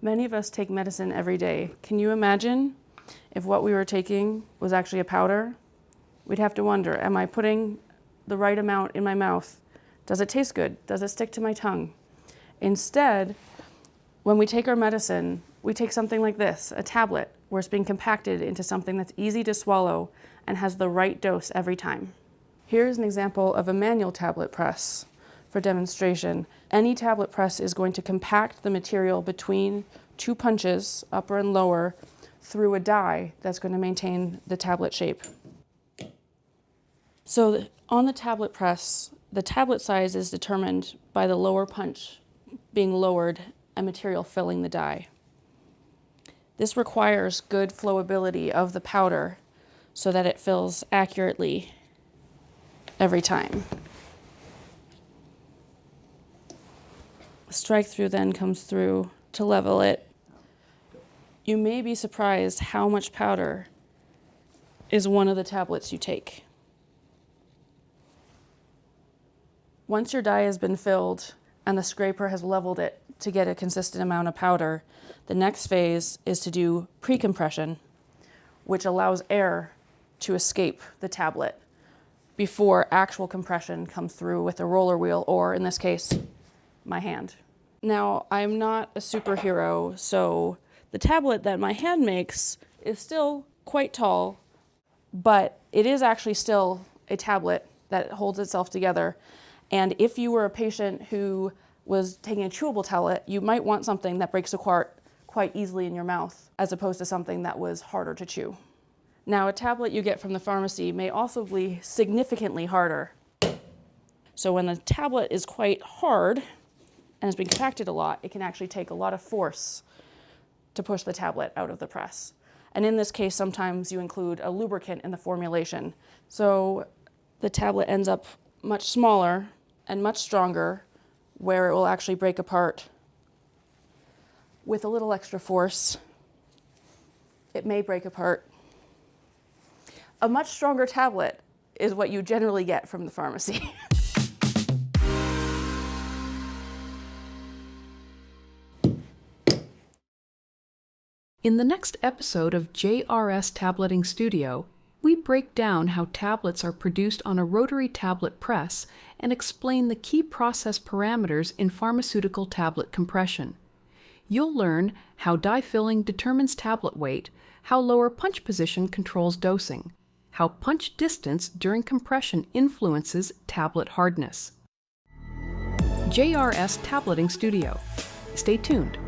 Many of us take medicine every day. Can you imagine if what we were taking was actually a powder? We'd have to wonder, am I putting the right amount in my mouth? Does it taste good? Does it stick to my tongue? Instead, when we take our medicine, we take something like this, a tablet, where it's being compacted into something that's easy to swallow and has the right dose every time. Here's an example of a manual tablet press for demonstration. Any tablet press is going to compact the material between two punches, upper and lower, through a die that's going to maintain the tablet shape. So on the tablet press, the tablet size is determined by the lower punch being lowered and material filling the die. This requires good flowability of the powder so that it fills accurately every time. Strike through then comes through to level it. You may be surprised how much powder is one of the tablets you take. Once your die has been filled and the scraper has leveled it to get a consistent amount of powder, the next phase is to do pre-compression, which allows air to escape the tablet before actual compression comes through with a roller wheel, or in this case, my hand. Now, I'm not a superhero, so the tablet that my hand makes is still quite tall, but it is actually still a tablet that holds itself together. And if you were a patient who was taking a chewable tablet, you might want something that breaks apart quite easily in your mouth, as opposed to something that was harder to chew. Now, a tablet you get from the pharmacy may also be significantly harder. So when the tablet is quite hard and has been compacted a lot, it can actually take a lot of force to push the tablet out of the press. And in this case, sometimes you include a lubricant in the formulation. So the tablet ends up much smaller and much stronger, where it will actually break apart. With a little extra force, it may break apart. A much stronger tablet is what you generally get from the pharmacy. In the next episode of JRS Tableting Studio, we break down how tablets are produced on a rotary tablet press and explain the key process parameters in pharmaceutical tablet compression. You'll learn how die filling determines tablet weight, how lower punch position controls dosing, how punch distance during compression influences tablet hardness. JRS Tableting Studio. Stay tuned.